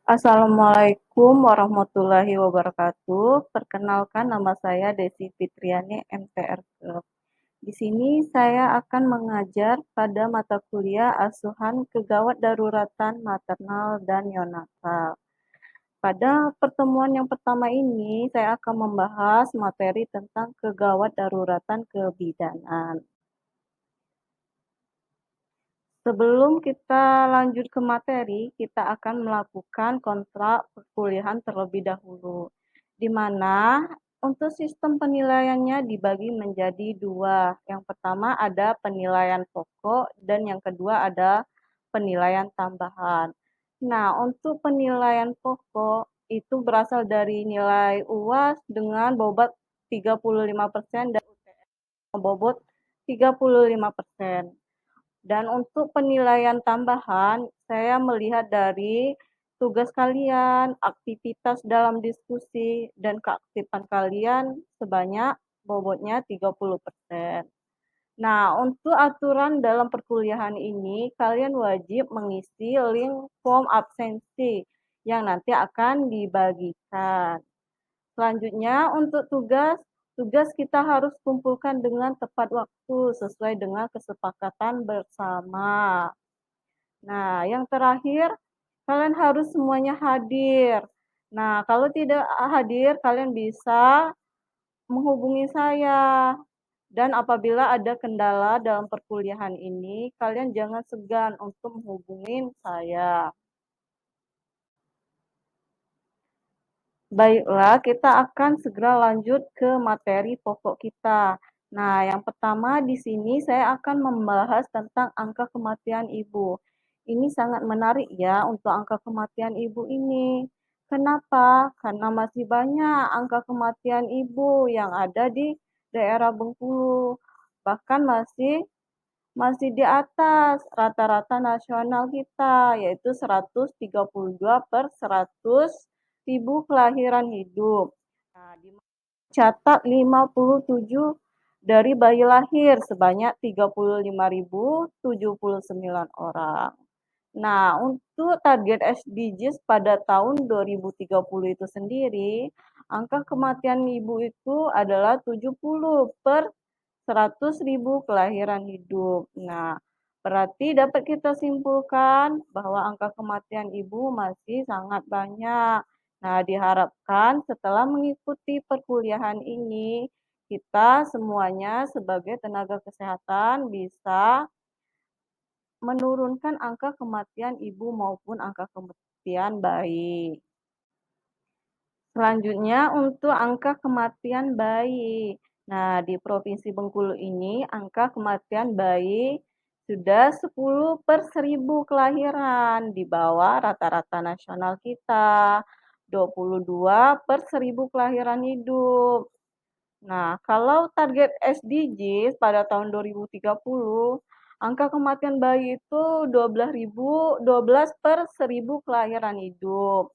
Assalamualaikum warahmatullahi wabarakatuh. Perkenalkan nama saya Desi Fitriani MTR Club. Di sini saya akan mengajar pada mata kuliah asuhan kegawat daruratan maternal dan neonatal. Pada pertemuan yang pertama ini, saya akan membahas materi tentang kegawat daruratan kebidanan. Sebelum kita lanjut ke materi, kita akan melakukan kontrak perkuliahan terlebih dahulu, di mana untuk sistem penilaiannya dibagi menjadi dua. Yang pertama ada penilaian pokok dan yang kedua ada penilaian tambahan. Nah, untuk penilaian pokok itu berasal dari nilai UAS dengan bobot 35% dan bobot 35%. Dan untuk penilaian tambahan, saya melihat dari tugas kalian, aktivitas dalam diskusi, dan keaktifan kalian sebanyak bobotnya 30%. Nah, untuk aturan dalam perkuliahan ini, kalian wajib mengisi link form absensi yang nanti akan dibagikan. Selanjutnya untuk tugas, tugas kita harus kumpulkan dengan tepat waktu sesuai dengan kesepakatan bersama. Nah, yang terakhir, kalian harus semuanya hadir. Nah, kalau tidak hadir, kalian bisa menghubungi saya. Dan apabila ada kendala dalam perkuliahan ini, kalian jangan segan untuk menghubungi saya. Baiklah, kita akan segera lanjut ke materi pokok kita. Nah, yang pertama di sini saya akan membahas tentang angka kematian ibu. Ini sangat menarik ya untuk angka kematian ibu ini. Kenapa? Karena masih banyak angka kematian ibu yang ada di daerah Bengkulu. Bahkan masih di atas rata-rata nasional kita, yaitu 132 per 100.000 kelahiran hidup. Nah, dicatat 57 dari bayi lahir sebanyak 35.079 orang. Nah, untuk target SDGs pada tahun 2030 itu sendiri, angka kematian ibu itu adalah 70 per 100.000 kelahiran hidup. Nah, berarti dapat kita simpulkan bahwa angka kematian ibu masih sangat banyak. Nah, diharapkan setelah mengikuti perkuliahan ini, kita semuanya sebagai tenaga kesehatan bisa menurunkan angka kematian ibu maupun angka kematian bayi. Selanjutnya untuk angka kematian bayi. Nah, di Provinsi Bengkulu ini angka kematian bayi sudah 10 per 1000 kelahiran, di bawah rata-rata nasional kita, 22 per 1000 kelahiran hidup. Nah, kalau target SDGs pada tahun 2030, angka kematian bayi itu 12 per 1000 kelahiran hidup.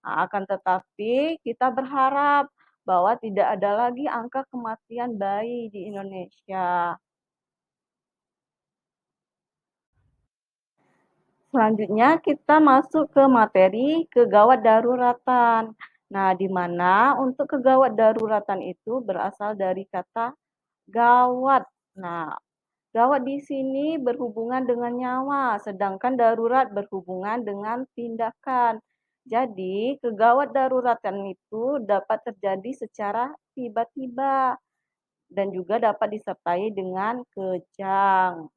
Nah, akan tetapi kita berharap bahwa tidak ada lagi angka kematian bayi di Indonesia. Selanjutnya kita masuk ke materi kegawat daruratan. Nah, di mana untuk kegawat daruratan itu berasal dari kata gawat. Nah, gawat di sini berhubungan dengan nyawa, sedangkan darurat berhubungan dengan tindakan. Jadi, kegawat daruratan itu dapat terjadi secara tiba-tiba dan juga dapat disertai dengan kejang.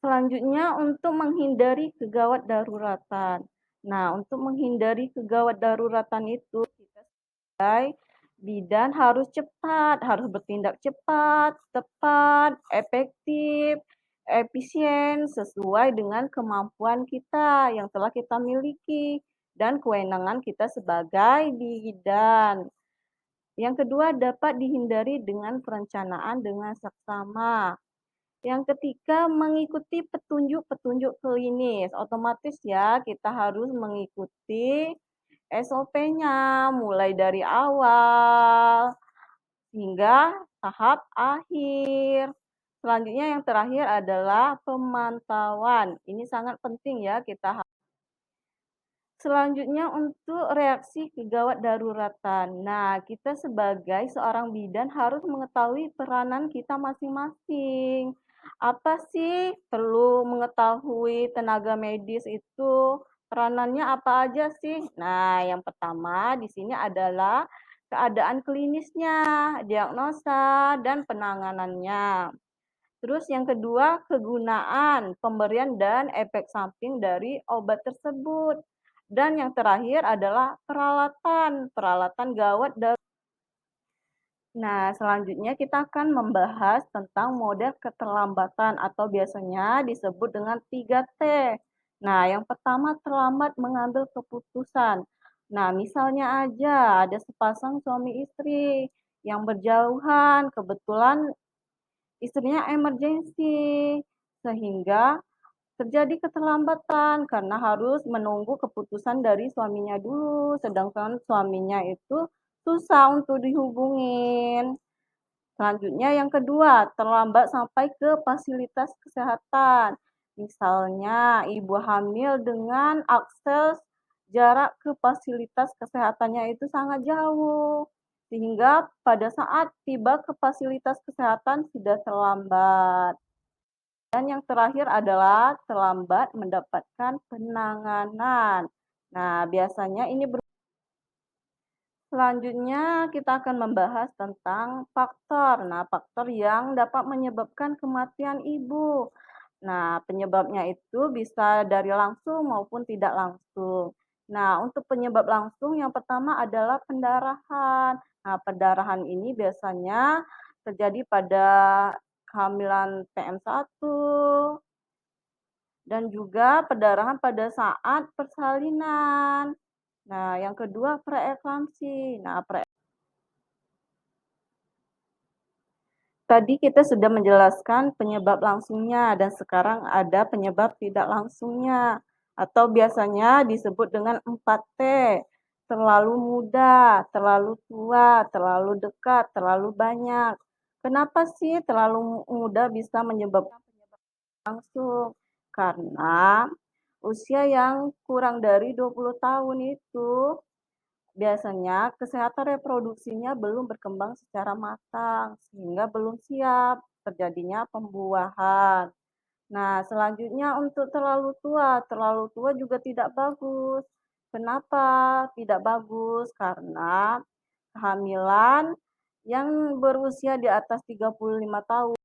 Selanjutnya untuk menghindari kegawat daruratan. Nah, untuk menghindari kegawat daruratan itu kita sebagai bidan harus cepat, harus bertindak cepat, tepat, efektif, efisien sesuai dengan kemampuan kita yang telah kita miliki dan kewenangan kita sebagai bidan. Yang kedua dapat dihindari dengan perencanaan dengan seksama. Yang ketiga, mengikuti petunjuk-petunjuk klinis. Otomatis ya, kita harus mengikuti SOP-nya, mulai dari awal hingga tahap akhir. Selanjutnya yang terakhir adalah pemantauan. Ini sangat penting ya, kita Selanjutnya untuk reaksi kegawat daruratan. Nah, kita sebagai seorang bidan harus mengetahui peranan kita masing-masing. Apa sih perlu mengetahui tenaga medis itu peranannya apa aja sih? Nah, yang pertama di sini adalah keadaan klinisnya, diagnosa, dan penanganannya. Terus yang kedua, kegunaan, pemberian dan efek samping dari obat tersebut. Dan yang terakhir adalah peralatan, peralatan gawat darurat. Nah, selanjutnya kita akan membahas tentang model keterlambatan atau biasanya disebut dengan 3T. Nah, yang pertama terlambat mengambil keputusan. Nah, misalnya aja ada sepasang suami istri yang berjauhan, kebetulan istrinya emergensi, sehingga terjadi keterlambatan karena harus menunggu keputusan dari suaminya dulu, sedangkan suaminya itu susah untuk dihubungin. Selanjutnya yang kedua, terlambat sampai ke fasilitas kesehatan. Misalnya ibu hamil dengan akses jarak ke fasilitas kesehatannya itu sangat jauh, sehingga pada saat tiba ke fasilitas kesehatan sudah terlambat. Dan yang terakhir adalah terlambat mendapatkan penanganan. Nah, biasanya ini selanjutnya kita akan membahas tentang faktor. Nah, faktor yang dapat menyebabkan kematian ibu. Nah, penyebabnya itu bisa dari langsung maupun tidak langsung. Nah, untuk penyebab langsung yang pertama adalah pendarahan. Nah, pendarahan ini biasanya terjadi pada kehamilan PM1 dan juga pendarahan pada saat persalinan. Nah, yang kedua preeklamsi. Nah, tadi kita sudah menjelaskan penyebab langsungnya dan sekarang ada penyebab tidak langsungnya atau biasanya disebut dengan 4T. Terlalu muda, terlalu tua, terlalu dekat, terlalu banyak. Kenapa sih terlalu muda bisa menyebabkan penyebab langsung? Karena usia yang kurang dari 20 tahun itu biasanya kesehatan reproduksinya belum berkembang secara matang, sehingga belum siap terjadinya pembuahan. Nah, selanjutnya untuk terlalu tua juga tidak bagus. Kenapa tidak bagus? Karena kehamilan yang berusia di atas 35 tahun